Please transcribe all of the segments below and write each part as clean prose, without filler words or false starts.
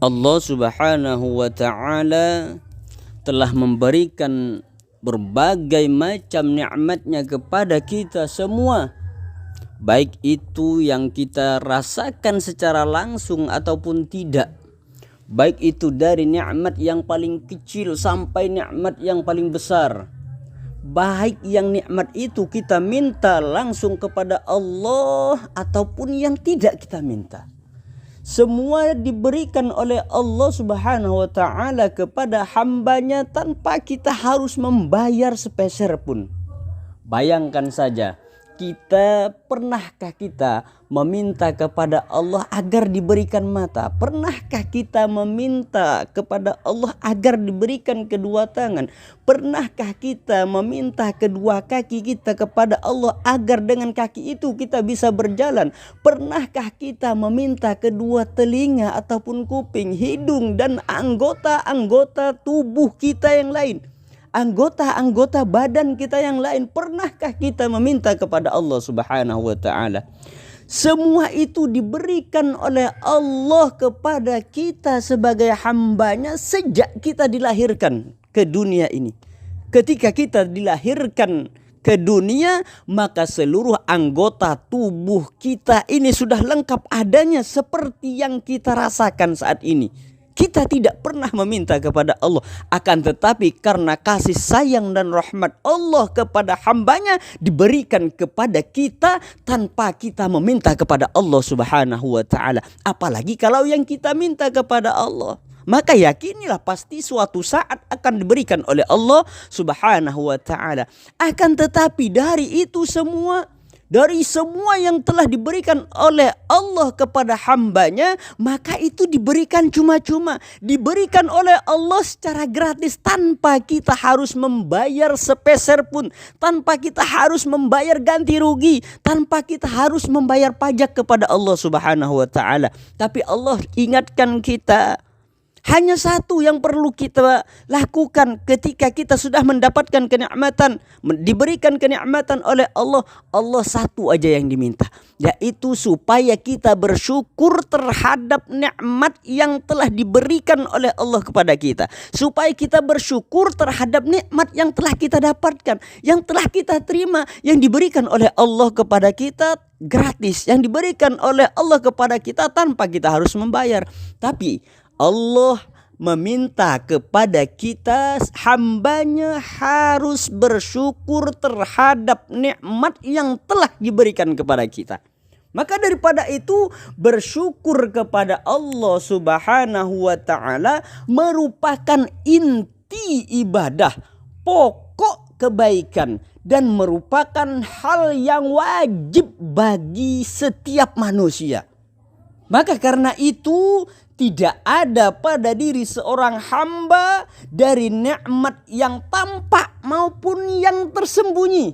Allah Subhanahu wa ta'ala telah memberikan berbagai macam nikmatnya kepada kita semua, baik itu yang kita rasakan secara langsung ataupun tidak, baik itu dari nikmat yang paling kecil sampai nikmat yang paling besar, baik yang nikmat itu kita minta langsung kepada Allah ataupun yang tidak kita minta. Semua diberikan oleh Allah Subhanahu wa ta'ala kepada hambanya tanpa kita harus membayar sepeser pun. Bayangkan saja, pernahkah kita meminta kepada Allah agar diberikan mata? Pernahkah kita meminta kepada Allah agar diberikan kedua tangan? Pernahkah kita meminta kedua kaki kita kepada Allah agar dengan kaki itu kita bisa berjalan? Pernahkah kita meminta kedua telinga ataupun kuping, hidung dan anggota-anggota tubuh kita yang lain? Anggota-anggota badan kita yang lain, pernahkah kita meminta kepada Allah Subhanahu wa ta'ala? Semua itu diberikan oleh Allah kepada kita sebagai hambanya sejak kita dilahirkan ke dunia ini. Ketika kita dilahirkan ke dunia, maka seluruh anggota tubuh kita ini sudah lengkap adanya seperti yang kita rasakan saat ini. Kita tidak pernah meminta kepada Allah, akan tetapi karena kasih sayang dan rahmat Allah kepada hambanya diberikan kepada kita tanpa kita meminta kepada Allah Subhanahu wa ta'ala. Apalagi kalau yang kita minta kepada Allah, maka yakinilah pasti suatu saat akan diberikan oleh Allah Subhanahu wa ta'ala. Akan tetapi dari itu semua, dari semua yang telah diberikan oleh Allah kepada hambanya, maka itu diberikan cuma-cuma. Diberikan oleh Allah secara gratis tanpa kita harus membayar sepeser pun. Tanpa kita harus membayar ganti rugi. Tanpa kita harus membayar pajak kepada Allah Subhanahu wa ta'ala. Tapi Allah ingatkan kita, hanya satu yang perlu kita lakukan ketika kita sudah mendapatkan kenikmatan, diberikan kenikmatan oleh Allah. Allah satu aja yang diminta, yaitu supaya kita bersyukur terhadap nikmat yang telah diberikan oleh Allah kepada kita. Supaya kita bersyukur terhadap nikmat yang telah kita dapatkan, yang telah kita terima, yang diberikan oleh Allah kepada kita gratis, yang diberikan oleh Allah kepada kita tanpa kita harus membayar. Tapi Allah meminta kepada kita, hambanya harus bersyukur terhadap nikmat yang telah diberikan kepada kita. Maka daripada itu, bersyukur kepada Allah Subhanahu wa ta'ala merupakan inti ibadah, pokok kebaikan, dan merupakan hal yang wajib bagi setiap manusia. Maka karena itu, tidak ada pada diri seorang hamba dari nikmat yang tampak maupun yang tersembunyi,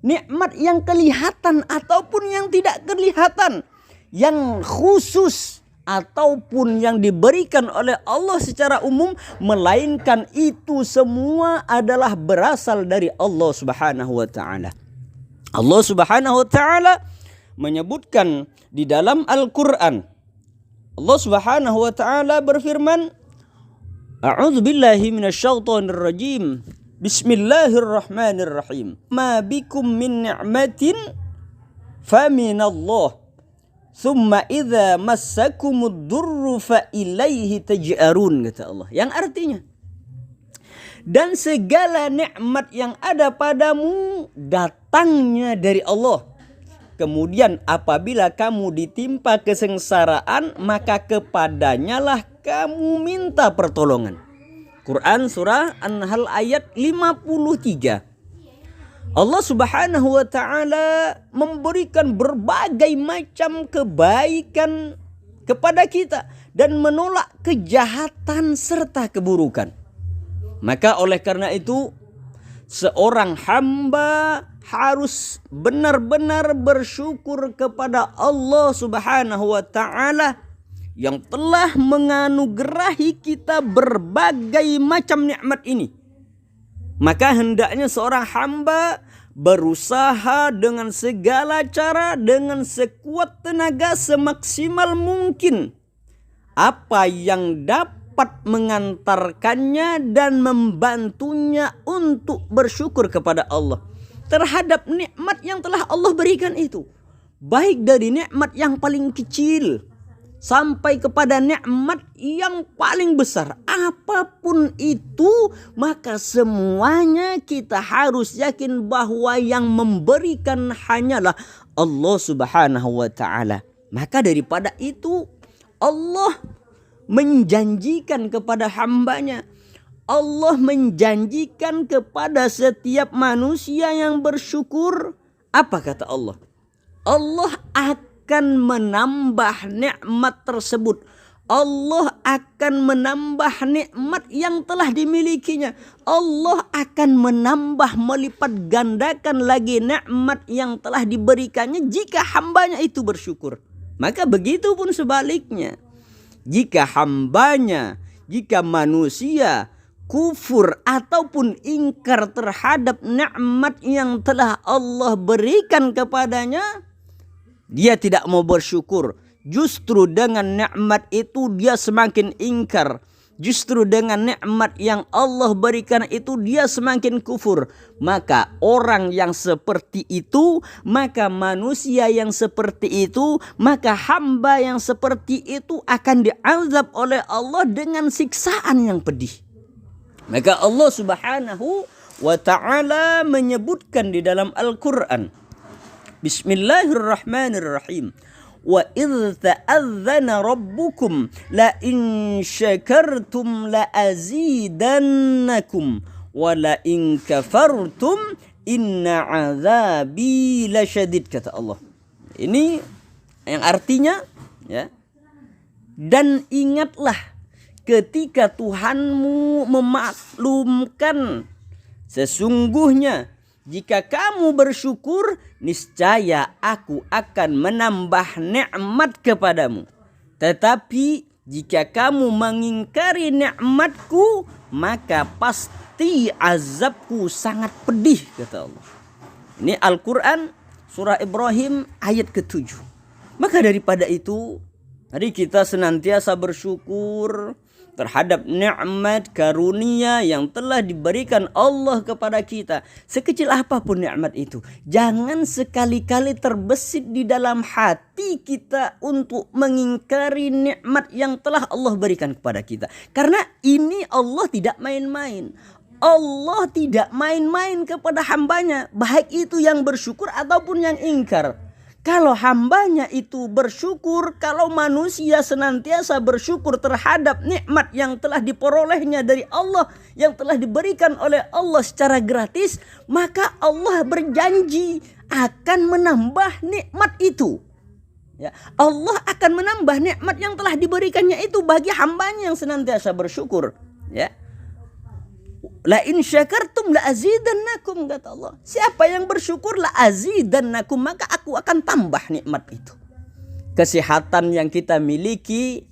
nikmat yang kelihatan ataupun yang tidak kelihatan, yang khusus ataupun yang diberikan oleh Allah secara umum, melainkan itu semua adalah berasal dari Allah Subhanahu wa ta'ala. Allah Subhanahu wa ta'ala menyebutkan di dalam Al-Quran, Allah Subhanahu wa ta'ala berfirman, A'udzu billahi minasyaitonir rajim. Bismillahirrahmanirrahim. Ma bikum min ni'matin faminallah. Tsumma idza massakumud durru fa ilaihi taj'arun, kata Allah. Yang artinya, dan segala nikmat yang ada padamu datangnya dari Allah. Kemudian apabila kamu ditimpa kesengsaraan, maka kepadanyalah kamu minta pertolongan. Quran surah An-Nahl ayat 53. Allah Subhanahu wa ta'ala memberikan berbagai macam kebaikan kepada kita dan menolak kejahatan serta keburukan. Maka oleh karena itu, seorang hamba harus benar-benar bersyukur kepada Allah Subhanahu wa ta'ala yang telah menganugerahi kita berbagai macam nikmat ini. Maka hendaknya seorang hamba berusaha dengan segala cara, dengan sekuat tenaga, semaksimal mungkin, apa yang dapat mengantarkannya dan membantunya untuk bersyukur kepada Allah terhadap nikmat yang telah Allah berikan itu. Baik dari nikmat yang paling kecil sampai kepada nikmat yang paling besar. Apapun itu, maka semuanya kita harus yakin bahwa yang memberikan hanyalah Allah Subhanahu wa ta'ala. Maka daripada itu, Allah menjanjikan kepada hambanya, Allah menjanjikan kepada setiap manusia yang bersyukur. Apa kata Allah? Allah akan menambah nikmat tersebut. Allah akan menambah nikmat yang telah dimilikinya. Allah akan menambah melipat gandakan lagi nikmat yang telah diberikannya jika hambanya itu bersyukur. Maka begitu pun sebaliknya. Jika hambanya, jika manusia kufur ataupun ingkar terhadap nikmat yang telah Allah berikan kepadanya, dia tidak mau bersyukur. Justru dengan nikmat itu dia semakin ingkar. Justru dengan nikmat yang Allah berikan itu dia semakin kufur. Maka orang yang seperti itu, maka manusia yang seperti itu, maka hamba yang seperti itu akan diazab oleh Allah dengan siksaan yang pedih. Maka Allah Subhanahu wa ta'ala menyebutkan di dalam Al-Quran, Bismillahirrahmanirrahim. Wa idh ta'adzana rabbukum la in syakartum la azidannakum wa la in kafartum inna azabi lasyadid, kata Allah. Ini yang artinya, ya, dan ingatlah ketika Tuhanmu memaklumkan, sesungguhnya jika kamu bersyukur, niscaya aku akan menambah nikmat kepadamu. Tetapi jika kamu mengingkari nikmatku, maka pasti azabku sangat pedih, kata Allah. Ini Al-Quran surah Ibrahim ayat ke-7. Maka daripada itu, mari kita senantiasa bersyukur terhadap nikmat karunia yang telah diberikan Allah kepada kita. Sekecil apapun nikmat itu, jangan sekali-kali terbesit di dalam hati kita untuk mengingkari nikmat yang telah Allah berikan kepada kita. Karena ini Allah tidak main-main. Allah tidak main-main kepada hambanya, baik itu yang bersyukur ataupun yang ingkar. Kalau hambanya itu bersyukur, kalau manusia senantiasa bersyukur terhadap nikmat yang telah diperolehnya dari Allah, yang telah diberikan oleh Allah secara gratis, maka Allah berjanji akan menambah nikmat itu. Ya, Allah akan menambah nikmat yang telah diberikannya itu bagi hambanya yang senantiasa bersyukur. Ya. La in syakartum la azidannakum, kata Allah. Siapa yang bersyukur la azidannakum, maka aku akan tambah nikmat itu. Kesehatan yang kita miliki,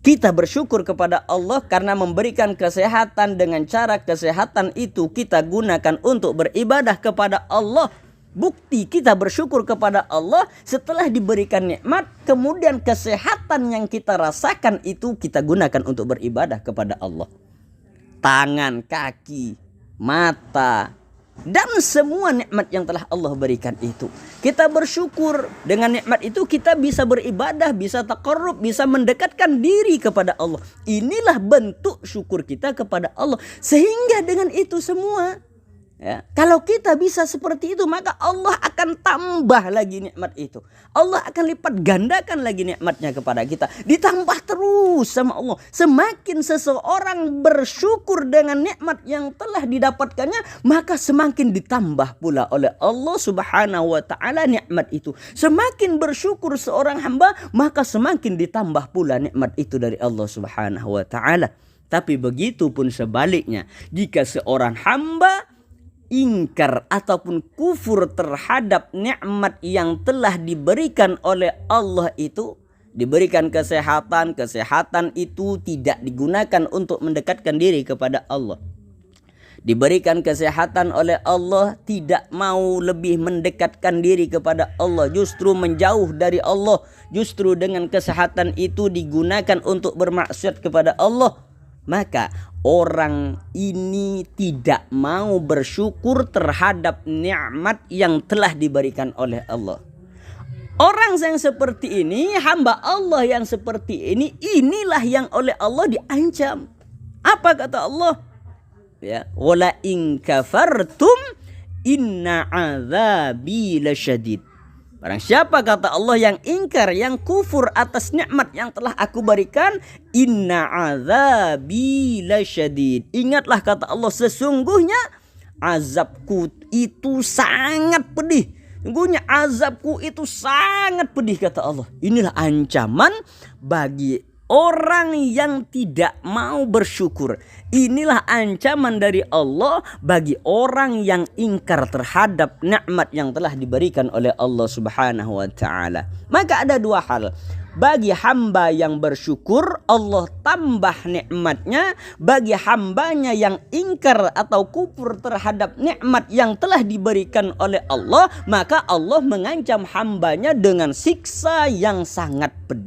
kita bersyukur kepada Allah karena memberikan kesehatan. Dengan cara kesehatan itu kita gunakan untuk beribadah kepada Allah. Bukti kita bersyukur kepada Allah setelah diberikan nikmat, kemudian kesehatan yang kita rasakan itu kita gunakan untuk beribadah kepada Allah. Tangan, kaki, mata, dan semua nikmat yang telah Allah berikan itu, kita bersyukur. Dengan nikmat itu kita bisa beribadah, bisa taqarrub, bisa mendekatkan diri kepada Allah. Inilah bentuk syukur kita kepada Allah. Sehingga dengan itu semua, ya, kalau kita bisa seperti itu, maka Allah akan tambah lagi nikmat itu. Allah akan lipat gandakan lagi nikmatnya kepada kita. Ditambah terus sama Allah. Semakin seseorang bersyukur dengan nikmat yang telah didapatkannya, maka semakin ditambah pula oleh Allah Subhanahu wa ta'ala nikmat itu. Semakin bersyukur seorang hamba, maka semakin ditambah pula nikmat itu dari Allah Subhanahu wa ta'ala. Tapi begitu pun sebaliknya, jika seorang hamba ingkar ataupun kufur terhadap nikmat yang telah diberikan oleh Allah itu, diberikan kesehatan, kesehatan itu tidak digunakan untuk mendekatkan diri kepada Allah. diberikan kesehatan oleh Allah, tidak mau lebih mendekatkan diri kepada Allah, justru menjauh dari Allah, justru dengan kesehatan itu digunakan untuk bermaksiat kepada Allah, maka orang ini tidak mau bersyukur terhadap nikmat yang telah diberikan oleh Allah. Orang yang seperti ini, hamba Allah yang seperti ini, inilah yang oleh Allah diancam. Apa kata Allah? Ya, wala in kafartum inna azabi lasyadid. Barang siapa kata Allah yang ingkar, yang kufur atas nikmat yang telah aku berikan, inna azabi lasyadid. Ingatlah kata Allah, sesungguhnya azabku itu sangat pedih. Sungguhnya azabku itu sangat pedih kata Allah. Inilah ancaman bagi orang yang tidak mau bersyukur. Inilah ancaman dari Allah bagi orang yang ingkar terhadap nikmat yang telah diberikan oleh Allah Subhanahu wa taala. Maka ada dua hal. Bagi hamba yang bersyukur, Allah tambah nikmatnya. Bagi hambanya yang ingkar atau kufur terhadap nikmat yang telah diberikan oleh Allah, maka Allah mengancam hambanya dengan siksa yang sangat pedih.